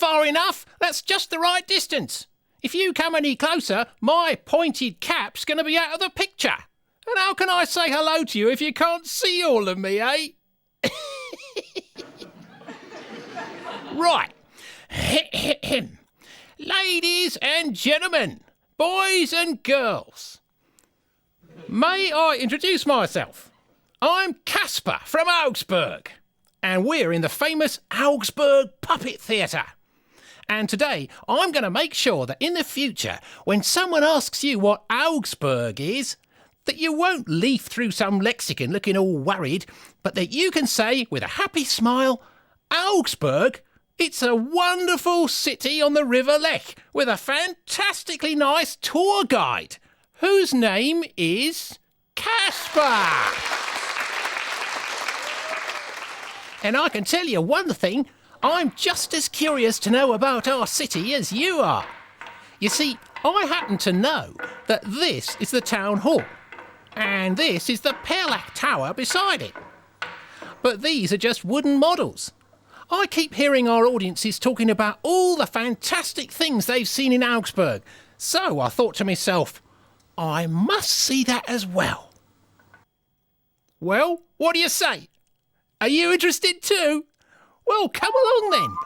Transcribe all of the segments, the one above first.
far enough. That's just the right distance. If you come any closer, my pointed cap's going to be out of the picture. And how can I say hello to you if you can't see all of me, eh? Right. Ladies and gentlemen, boys and girls, may I introduce myself? I'm Kasper from Augsburg, and we're in the famous Augsburg Puppet Theatre. And today, I'm going to make sure that in the future, when someone asks you what Augsburg is, that you won't leaf through some lexicon looking all worried, but that you can say with a happy smile, Augsburg, it's a wonderful city on the River Lech with a fantastically nice tour guide, whose name is Kasper. And I can tell you one thing, I'm just as curious to know about our city as you are. You see, I happen to know that this is the town hall, and this is the Perlach Tower beside it. But these are just wooden models. I keep hearing our audiences talking about all the fantastic things they've seen in Augsburg, so I thought to myself, I must see that as well. Well, what do you say? Are you interested too? Well, come along then.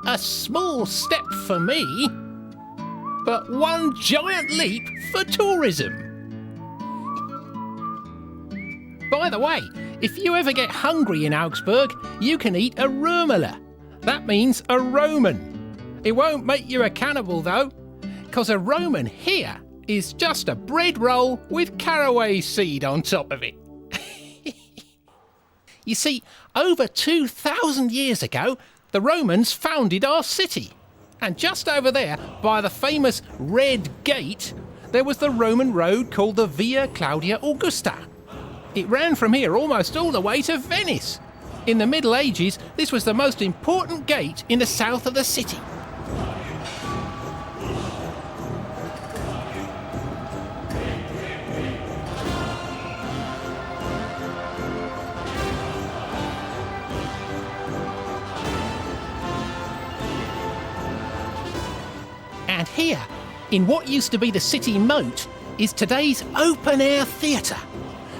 A small step for me, but one giant leap for tourism. By the way, if you ever get hungry in Augsburg, you can eat a Römerle. That means a Roman. It won't make you a cannibal though, because a Roman here is just a bread roll with caraway seed on top of it. You see, over 2,000 years ago, the Romans founded our city. And just over there, by the famous Red Gate, there was the Roman road called the Via Claudia Augusta. It ran from here almost all the way to Venice. In the Middle Ages, this was the most important gate in the south of the city. And here, in what used to be the city moat, is today's open-air theatre.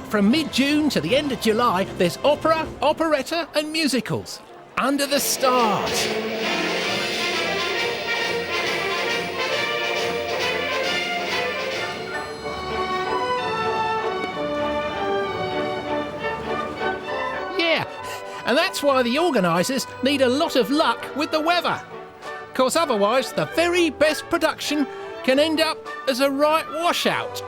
From mid-June to the end of July, there's opera, operetta and musicals. Under the stars. Yeah, and that's why the organisers need a lot of luck with the weather. Because otherwise, the very best production can end up as a right washout.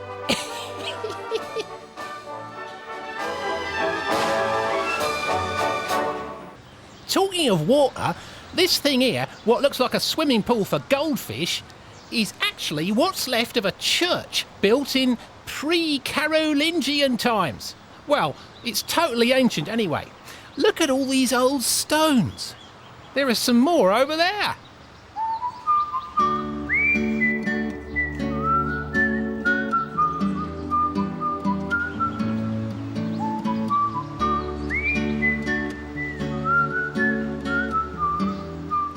Talking of water, this thing here, what looks like a swimming pool for goldfish, is actually what's left of a church built in pre-Carolingian times. Well, it's totally ancient anyway. Look at all these old stones. There are some more over there.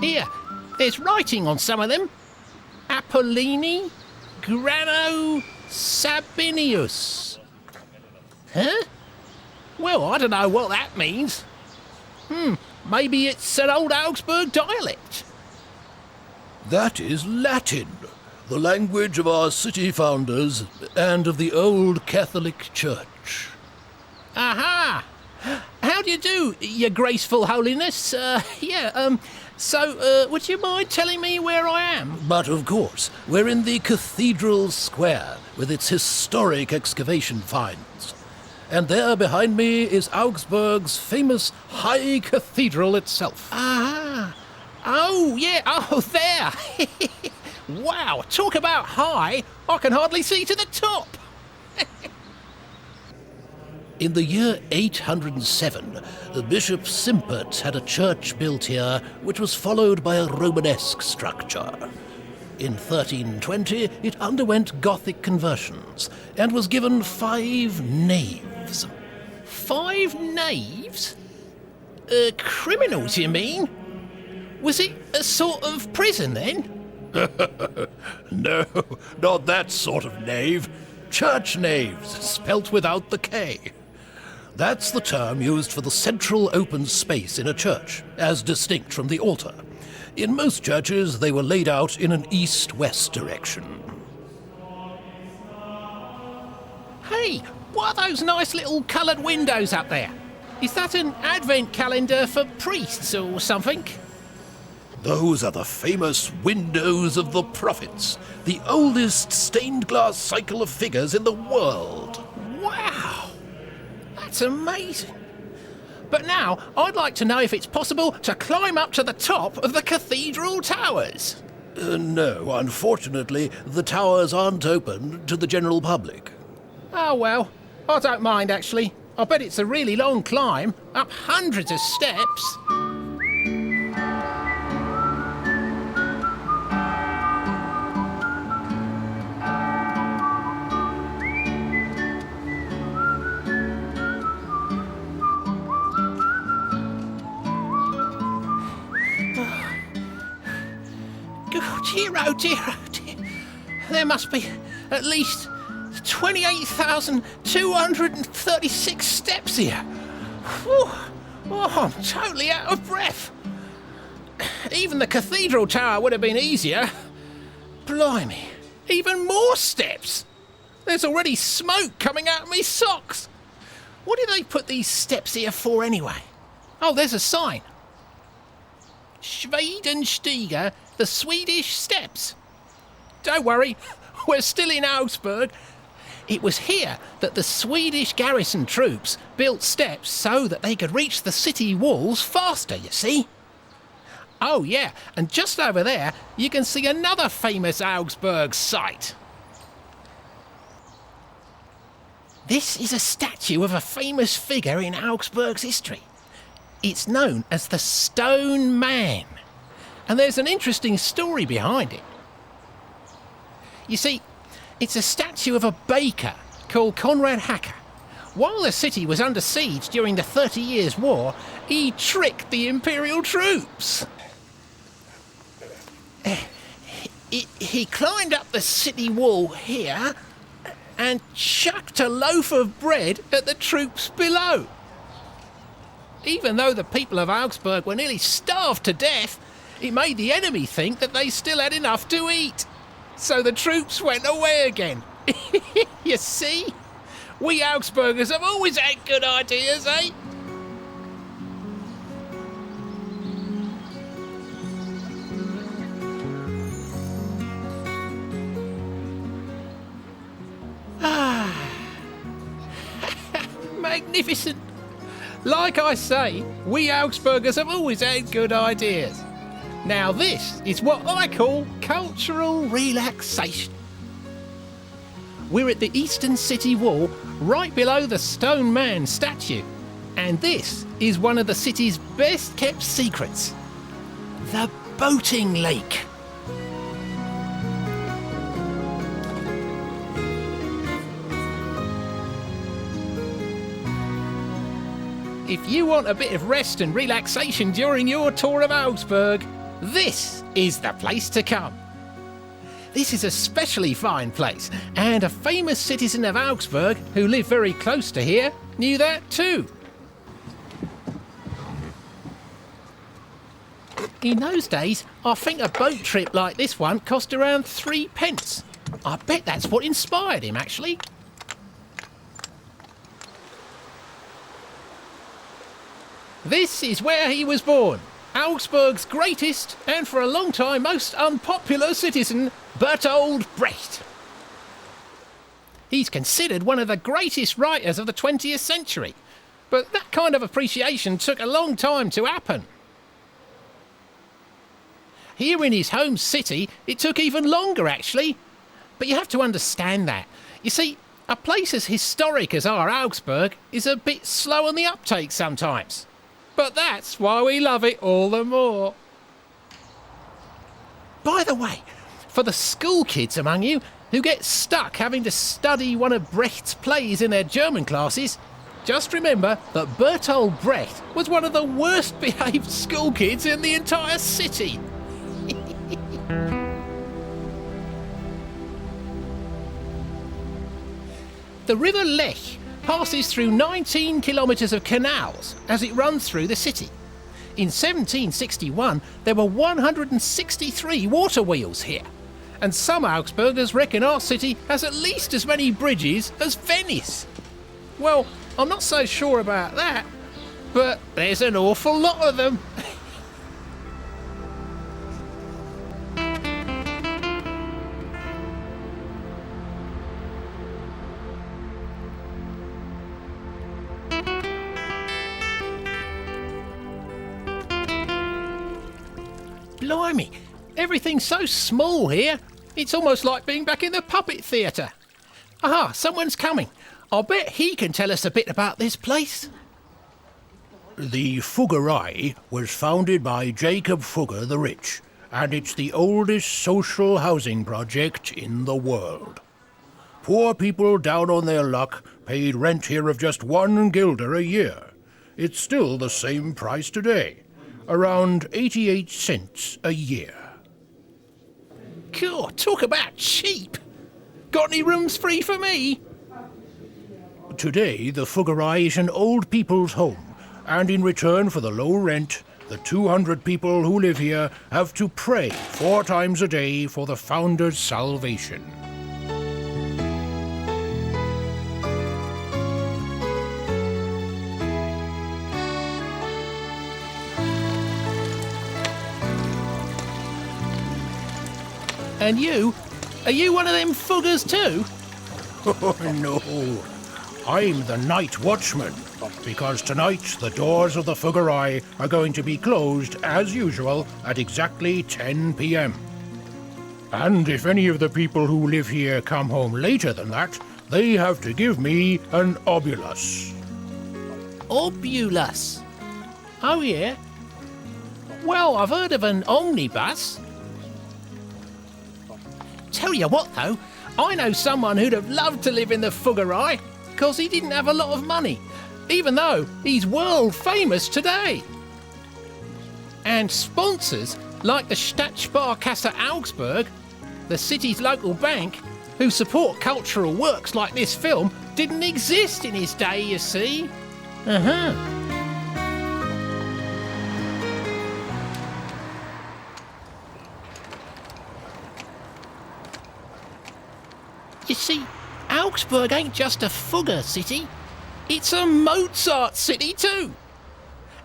Here, there's writing on some of them. Apollini Grano Sabinius. Huh? Well, I don't know what that means. Maybe it's an old Augsburg dialect. That is Latin, the language of our city founders and of the old Catholic Church. Aha! How do you do, your graceful holiness? So, would you mind telling me where I am? But of course, we're in the Cathedral Square with its historic excavation finds. And there behind me is Augsburg's famous High Cathedral itself. Ah! Oh, yeah, oh, there! Wow, talk about high, I can hardly see to the top! In the year 807, Bishop Simpert had a church built here which was followed by a Romanesque structure. In 1320, it underwent Gothic conversions and was given 5 naves. 5 naves? Criminals, you mean? Was it a sort of prison then? No, not that sort of nave. Church naves, spelt without the K. That's the term used for the central open space in a church, as distinct from the altar. In most churches, they were laid out in an east-west direction. Hey, what are those nice little coloured windows up there? Is that an advent calendar for priests or something? Those are the famous windows of the prophets, the oldest stained glass cycle of figures in the world. Wow, that's amazing. But now, I'd like to know if it's possible to climb up to the top of the cathedral towers. No, unfortunately, the towers aren't open to the general public. Oh well, I don't mind actually. I bet it's a really long climb, up hundreds of steps. Oh dear, oh dear. There must be at least 28,236 steps here. Whew. Oh, I'm totally out of breath. Even the cathedral tower would have been easier. Blimey, even more steps. There's already smoke coming out of me socks. What did they put these steps here for anyway? Oh, there's a sign. Schwedenstiege, the Swedish steps. Don't worry, we're still in Augsburg. It was here that the Swedish garrison troops built steps so that they could reach the city walls faster, you see. Oh yeah, and just over there you can see another famous Augsburg site. This is a statue of a famous figure in Augsburg's history. It's known as the Stone Man, and there's an interesting story behind it. You see, it's a statue of a baker called Conrad Hacker. While the city was under siege during the 30 Years' War, he tricked the imperial troops. He climbed up the city wall here and chucked a loaf of bread at the troops below. Even though the people of Augsburg were nearly starved to death, it made the enemy think that they still had enough to eat. So the troops went away again. You see? We Augsburgers have always had good ideas, eh? Magnificent. Like I say, we Augsburgers have always had good ideas. Now this is what I call cultural relaxation. We're at the Eastern City Wall, right below the Stone Man statue. And this is one of the city's best kept secrets. The boating lake. If you want a bit of rest and relaxation during your tour of Augsburg, this is the place to come. This is a specially fine place, and a famous citizen of Augsburg who lived very close to here knew that too. In those days, I think a boat trip like this one cost around 3 pence. I bet that's what inspired him, actually. This is where he was born, Augsburg's greatest and for a long time most unpopular citizen, Bertolt Brecht. He's considered one of the greatest writers of the 20th century, but that kind of appreciation took a long time to happen. Here in his home city, it took even longer actually, but you have to understand that. You see, a place as historic as our Augsburg is a bit slow on the uptake sometimes. But that's why we love it all the more. By the way, For the school kids among you who get stuck having to study one of Brecht's plays in their German classes, just remember that Bertolt Brecht was one of the worst behaved school kids in the entire city. The River Lech passes through 19 kilometres of canals as it runs through the city. In 1761, there were 163 water wheels here, and some Augsburgers reckon our city has at least as many bridges as Venice. Well, I'm not so sure about that, but there's an awful lot of them. Blimey, everything's so small here. It's almost like being back in the Puppet Theatre. Aha, someone's coming. I'll bet he can tell us a bit about this place. The Fuggerei was founded by Jacob Fugger the Rich, and it's the oldest social housing project in the world. Poor people down on their luck paid rent here of just 1 guilder a year. It's still the same price today, around 88 cents a year. Cool, talk about cheap. Got any rooms free for me? Today, the Fuggerei is an old people's home, and in return for the low rent, the 200 people who live here have to pray 4 times a day for the founder's salvation. And you? Are you one of them fuggers too? Oh, no. I'm the night watchman, because tonight the doors of the Fuggerei are going to be closed, as usual, at exactly 10 p.m. And if any of the people who live here come home later than that, they have to give me an obulus. Obulus? Oh, yeah? Well, I've heard of an omnibus. Tell you what, though, I know someone who'd have loved to live in the Fuggerei, because he didn't have a lot of money, even though he's world famous today. And sponsors like the Stadtsparkasse Augsburg, the city's local bank, who support cultural works like this film, didn't exist in his day, you see. You see, Augsburg ain't just a Fugger city, it's a Mozart city too.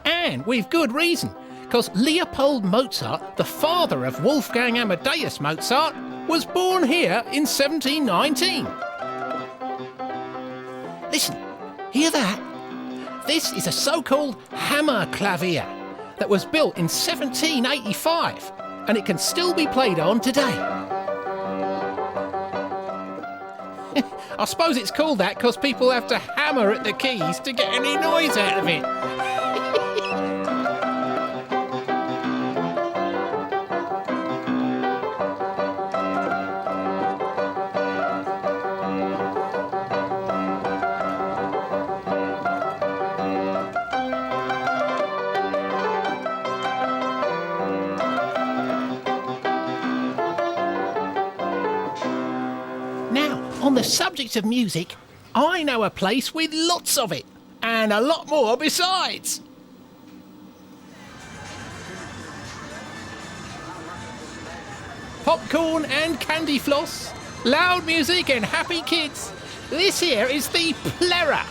And with good reason, because Leopold Mozart, the father of Wolfgang Amadeus Mozart, was born here in 1719. Listen, hear that? This is a so-called hammer clavier that was built in 1785, and it can still be played on today. I suppose it's called that because people have to hammer at the keys to get any noise out of it. On the subject of music, I know a place with lots of it, and a lot more besides. Popcorn and candy floss, loud music and happy kids. This here is the Plera,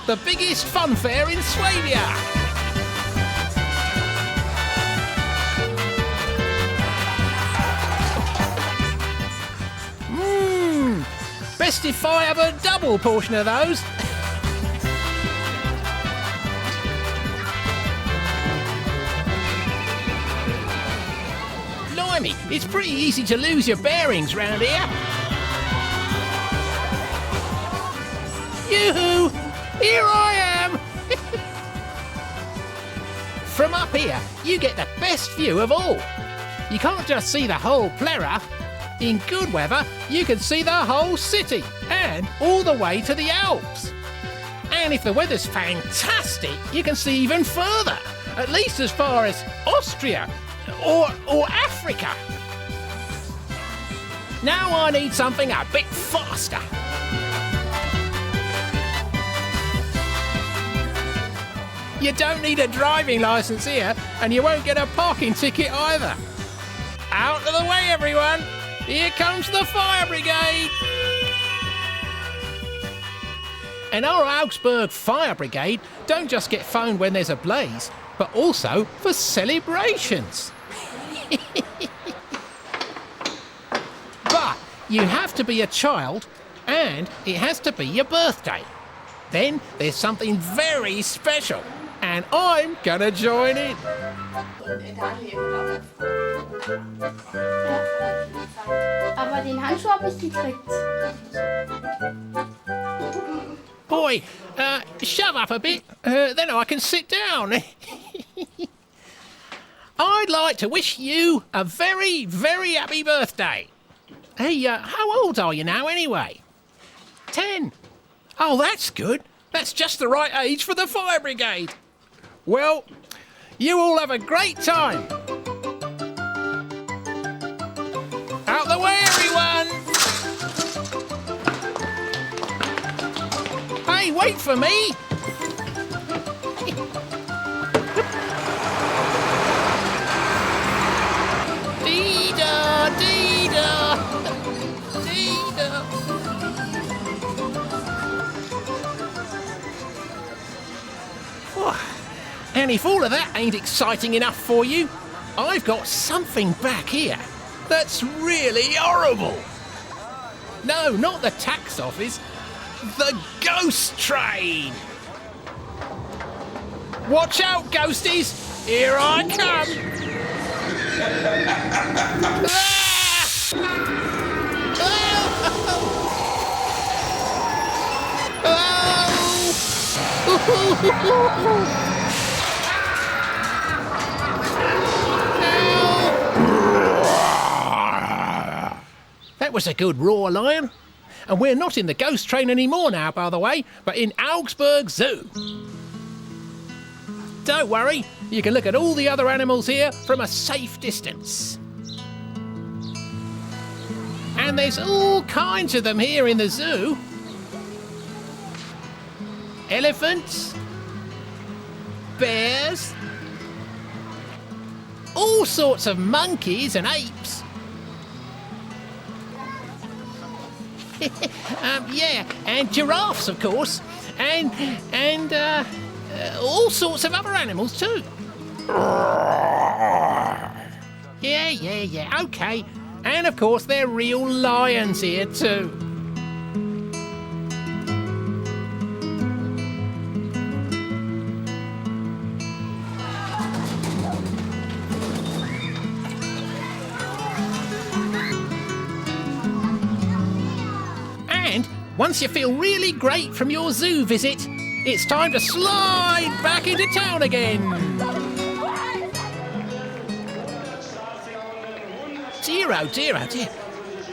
the biggest fun fair in Swabia. Best if I have a double portion of those. Blimey, it's pretty easy to lose your bearings round here. Yoo-hoo! Here I am! From up here, you get the best view of all. You can't just see the whole Plera. In good weather, you can see the whole city and all the way to the Alps. And if the weather's fantastic, you can see even further, at least as far as Austria or Africa. Now I need something a bit faster. You don't need a driving licence here, and you won't get a parking ticket either. Out of the way, everyone! Here comes the fire brigade! And our Augsburg Fire Brigade don't just get phoned when there's a blaze, but also for celebrations. But you have to be a child, and it has to be your birthday. Then there's something very special, and I'm gonna join in. Aber den Handschuh habe ich gekriegt. Boy, shove up a bit, then I can sit down. I'd like to wish you a very, very happy birthday. Hey, how old are you now anyway? 10. Oh, that's good. That's just the right age for the fire brigade. Well, you all have a great time. Out the way, everyone! Hey, wait for me! Dee-da, dee-da, dee-da. And if all of that ain't exciting enough for you, I've got something back here that's really horrible. No, not the tax office. The ghost train! Watch out, ghosties! Here I come! That was a good roar, lion. And we're not in the ghost train anymore now, by the way, but in Augsburg Zoo. Don't worry, you can look at all the other animals here from a safe distance. And there's all kinds of them here in the zoo. Elephants, bears, all sorts of monkeys and apes. Yeah, and giraffes, of course, and all sorts of other animals too. Yeah, okay. And of course, there are real lions here too. And once you feel really great from your zoo visit, it's time to slide back into town again. Dear, oh dear, oh dear.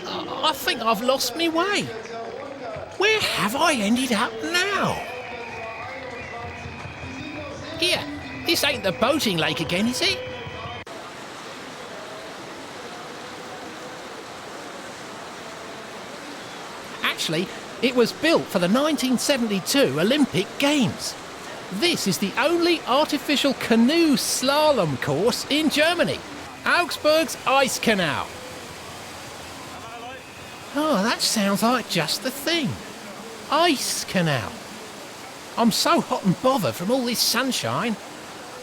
I think I've lost my way. Where have I ended up now? Here, this ain't the boating lake again, is it? Actually, it was built for the 1972 Olympic Games. This is the only artificial canoe slalom course in Germany. Augsburg's Ice Canal. Oh, that sounds like just the thing. Ice Canal. I'm so hot and bothered from all this sunshine.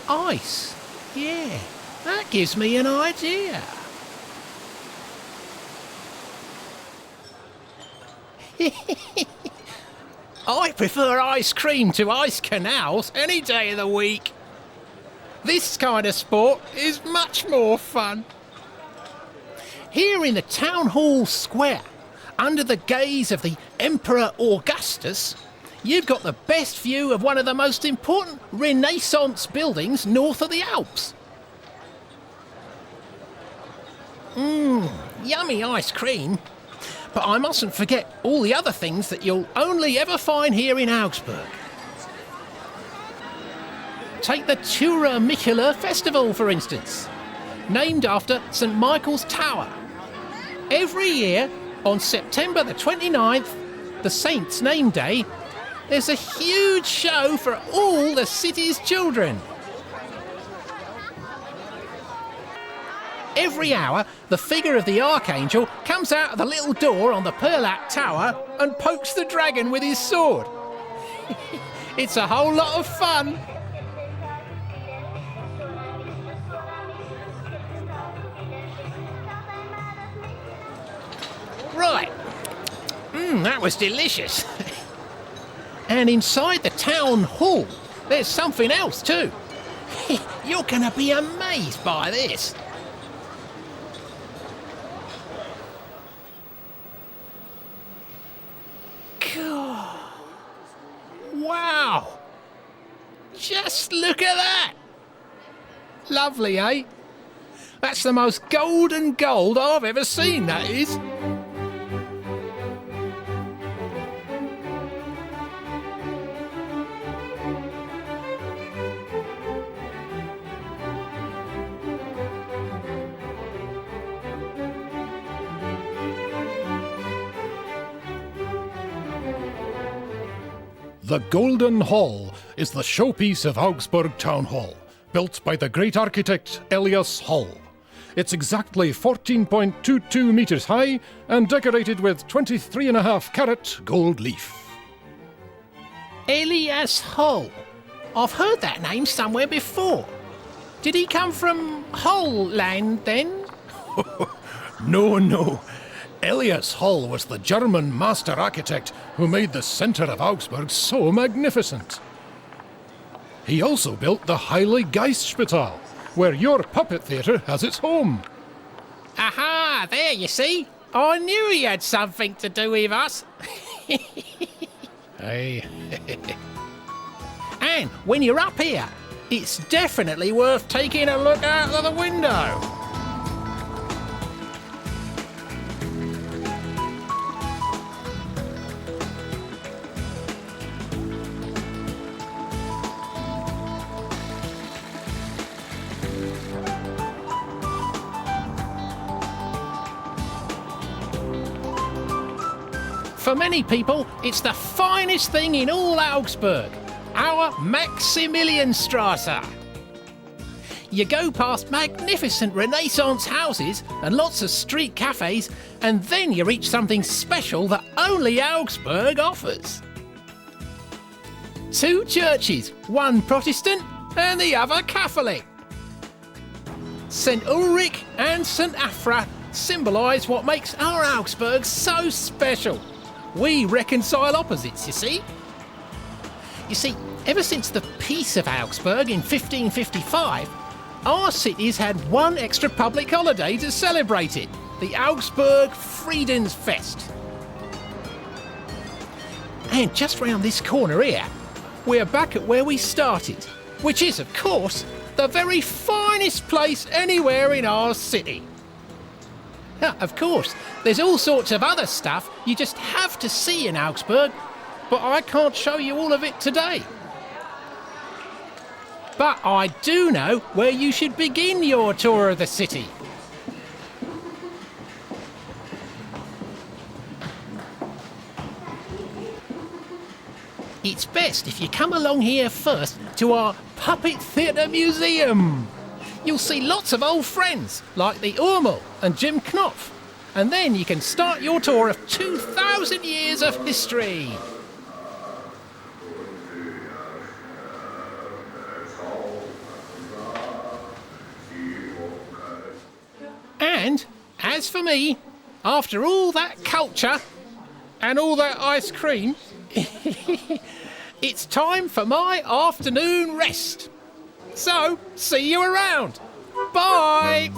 Ice. Yeah, that gives me an idea. I prefer ice cream to ice canals any day of the week. This kind of sport is much more fun. Here in the town hall square, under the gaze of the Emperor Augustus, you've got the best view of one of the most important Renaissance buildings north of the Alps. yummy ice cream. But I mustn't forget all the other things that you'll only ever find here in Augsburg. Take the Tura Michela Festival, for instance, named after St Michael's Tower. Every year, on September the 29th, the Saint's Name Day, there's a huge show for all the city's children. Every hour, the figure of the Archangel comes out of the little door on the Perlat Tower and pokes the dragon with his sword. It's a whole lot of fun. Right. That was delicious. And inside the town hall, there's something else too. You're going to be amazed by this. God. Wow. Just look at that. Lovely, eh? That's the most golden gold I've ever seen, that is. The Golden Hall is the showpiece of Augsburg Town Hall, built by the great architect Elias Hall. It's exactly 14.22 metres high and decorated with 23.5-carat gold leaf. Elias Hall. I've heard that name somewhere before. Did he come from Holland then? No. Elias Hall was the German master architect who made the centre of Augsburg so magnificent. He also built the Heilige Geistspital, where your puppet theatre has its home. Aha, there you see. I knew he had something to do with us. Aye. And when you're up here, it's definitely worth taking a look out of the window. For many people, it's the finest thing in all Augsburg, our Maximilianstrasse. You go past magnificent Renaissance houses and lots of street cafes, and then you reach something special that only Augsburg offers. 2 churches, one Protestant and the other Catholic. St Ulrich and St Afra symbolise what makes our Augsburg so special. We reconcile opposites, you see. You see, ever since the Peace of Augsburg in 1555, our city's had one extra public holiday to celebrate it, the Augsburg Friedensfest. And just round this corner here, we're back at where we started, which is, of course, the very finest place anywhere in our city. Of course, there's all sorts of other stuff you just have to see in Augsburg, but I can't show you all of it today. But I do know where you should begin your tour of the city. It's best if you come along here first to our Puppet Theatre Museum. You'll see lots of old friends like the Urmel and Jim Knopf, and then you can start your tour of 2,000 years of history. And as for me, after all that culture and all that ice cream, it's time for my afternoon rest. So, see you around. Bye!